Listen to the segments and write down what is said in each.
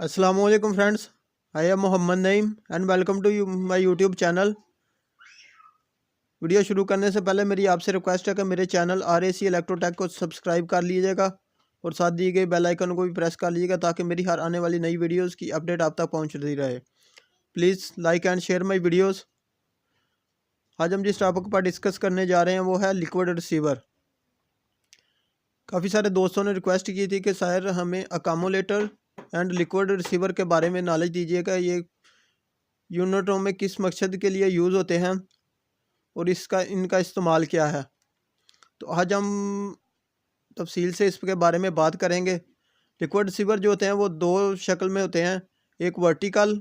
Assalamualaikum friends. I am Mohammed Naeem and welcome to my YouTube channel. Video शुरू करने से पहले मेरी आपसे रिक्वेस्ट है कि मेरे चैनल RAC इलेक्ट्रोटेक को सब्सक्राइब कर लीजिएगा और साथ दिए गए बेल आइकन को भी प्रेस कर लीजिएगा ताकि मेरी हर आने वाली नई वीडियोस की अपडेट आप तक पहुंचती रहे। Please like and share my videos. आज हम जिस टॉपिक पर डिस्कस करने जा रहे हैं वो है लिक्विड रिसीवर। काफ़ी सारे दोस्तों ने रिक्वेस्ट की थी कि सर हमें अकामोलेटर एंड लिक्विड रिसीवर के बारे में नॉलेज दीजिएगा, ये यूनिटों में किस मकसद के लिए यूज़ होते हैं और इनका इस्तेमाल क्या है। तो आज हम तफसील से इसके बारे में बात करेंगे। लिक्विड रिसीवर जो होते हैं वो दो शक्ल में होते हैं, एक वर्टिकल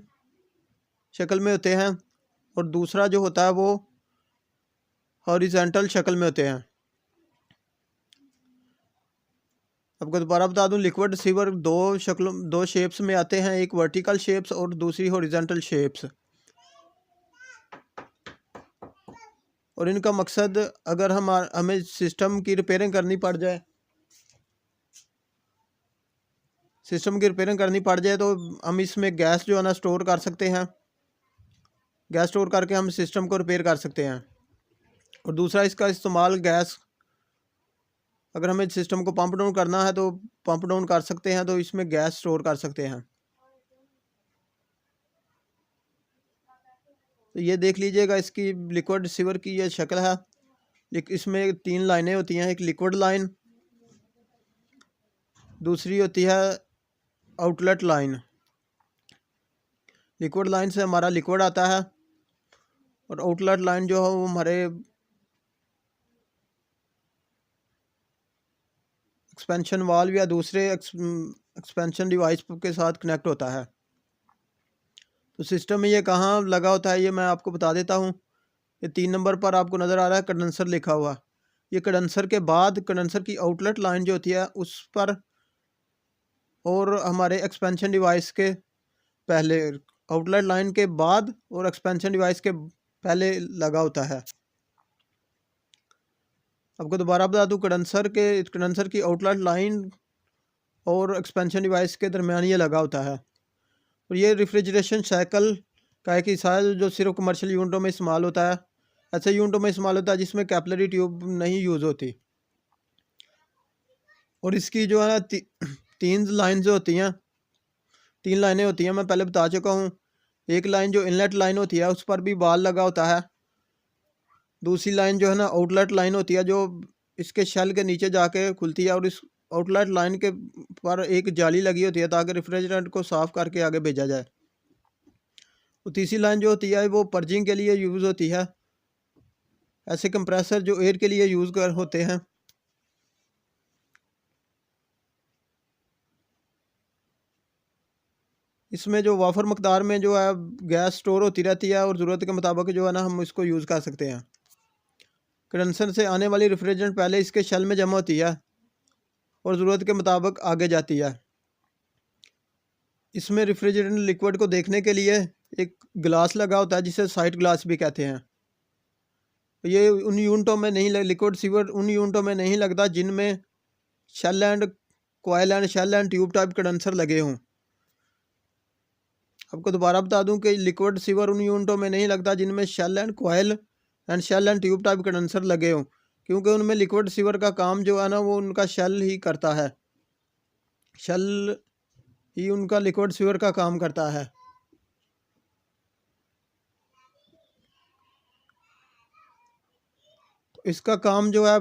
शक्ल में होते हैं और दूसरा जो होता है वो हॉरिजॉन्टल शक्ल में होते हैं। आपको दोबारा बता दूं, लिक्विड रिसीवर दो शेप्स में आते हैं, एक वर्टिकल शेप्स और दूसरी हॉरिजॉन्टल शेप्स। और इनका मकसद, अगर हमें सिस्टम की रिपेयरिंग करनी पड़ जाए तो हम इसमें गैस जो है ना स्टोर कर सकते हैं। गैस स्टोर करके हम सिस्टम को रिपेयर कर सकते हैं। और दूसरा इसका इस्तेमाल गैस, अगर हमें सिस्टम को पंप डाउन करना है तो पंप डाउन कर सकते हैं, तो इसमें गैस स्टोर कर सकते हैं। तो ये देख लीजिएगा, इसकी लिक्विड रिसीवर की ये शक्ल है। इसमें तीन लाइनें होती हैं, एक लिक्विड लाइन, दूसरी होती है आउटलेट लाइन। लिक्विड लाइन से हमारा लिक्विड आता है और आउटलेट लाइन जो है वो हमारे एक्सपेंशन वाल्व या दूसरे एक्सपेंशन डिवाइस के साथ कनेक्ट होता है। तो सिस्टम में ये कहाँ लगा होता है ये मैं आपको बता देता हूँ। ये 3 नंबर पर आपको नज़र आ रहा है कंडेंसर लिखा हुआ। ये कंडेंसर के बाद कंडेंसर की आउटलेट लाइन जो होती है उस पर और हमारे एक्सपेंशन डिवाइस के पहले, आउटलेट लाइन के बाद और एक्सपेंशन डिवाइस के पहले लगा होता है। आपको दोबारा बता दूं, कंडेंसर की आउटलेट लाइन और एक्सपेंशन डिवाइस के दरमियान ये लगा होता है। और ये रेफ्रिजरेशन साइकिल का एक हिस्सा है जो सिर्फ कमर्शियल यूनिटों में इस्तेमाल होता है। ऐसे यूनिटों में इस्तेमाल होता है जिसमें कैपिलरी ट्यूब नहीं यूज़ होती। और इसकी जो है तीन लाइन जो होती हैं, 3 लाइनें होती हैं, मैं पहले बता चुका हूँ। एक लाइन जो इनलेट लाइन होती है उस पर भी बाल लगा होता है। दूसरी लाइन जो है ना आउटलेट लाइन होती है, जो इसके शेल के नीचे जाके खुलती है और इस आउटलेट लाइन के पर एक जाली लगी होती है ताकि रेफ्रिजरेंट को साफ़ करके आगे भेजा जाए। और तीसरी लाइन जो होती है वो पर्जिंग के लिए यूज़ होती है। ऐसे कंप्रेसर जो एयर के लिए यूज़ होते हैं। इसमें जो वाफर मकदार में जो है गैस स्टोर होती रहती है और ज़रूरत के मुताबिक जो है ना हम इसको यूज़ कर सकते हैं। कंडेंसर से आने वाली रेफ्रिजरेंट पहले इसके शेल में जमा होती है और ज़रूरत के मुताबिक आगे जाती है। इसमें रेफ्रिजरेंट लिक्विड को देखने के लिए एक ग्लास लगा होता है जिसे साइड ग्लास भी कहते हैं। ये उन यूनिटों में नहीं लिक्विड रिसीवर उन यूनिटों में नहीं लगता जिनमें shell and coil and shell and tube type condenser लगे हों। आपको दोबारा बता दूं कि लिक्विड रिसीवर उन यूनिटों में नहीं लगता जिनमें shell and coil and shell and tube type condenser लगे हों, क्योंकि उनमें लिक्विड रिसीवर का काम जो है ना वो उनका शेल ही करता है। शेल ही उनका लिक्विड रिसीवर का काम करता है। तो इसका काम जो है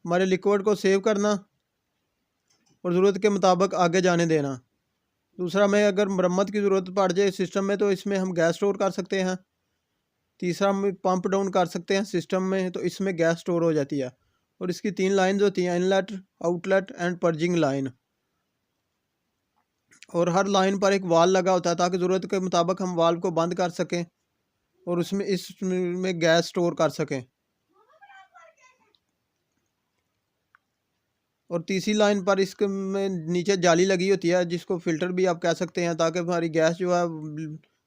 हमारे लिक्विड को सेव करना और ज़रूरत के मुताबिक आगे जाने देना। दूसरा, में अगर मरम्मत की ज़रूरत पड़ जाए सिस्टम में तो इसमें हम गैस स्टोर कर सकते हैं। तीसरा, हम पंप डाउन कर सकते हैं सिस्टम में, तो इसमें गैस स्टोर हो जाती है। और इसकी 3 लाइन्स होती हैं, inlet, outlet and purging line. और हर लाइन पर एक वाल्व लगा होता है ताकि ज़रूरत के मुताबिक हम वाल्व को बंद कर सकें और इसमें गैस स्टोर कर सकें। और तीसरी लाइन पर इसके में नीचे जाली लगी होती है जिसको फ़िल्टर भी आप कह सकते हैं, ताकि हमारी गैस जो है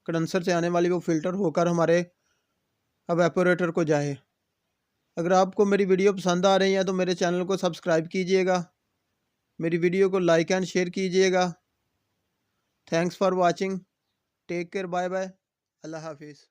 कंडेंसर से आने वाली वो फ़िल्टर होकर हमारे एवेपोरेटर को जाए। अगर आपको मेरी वीडियो पसंद आ रही है तो मेरे चैनल को सब्सक्राइब कीजिएगा मेरी वीडियो को लाइक एंड शेयर कीजिएगा। Thanks for watching. Take care, bye bye, अल्लाह हाफिज़।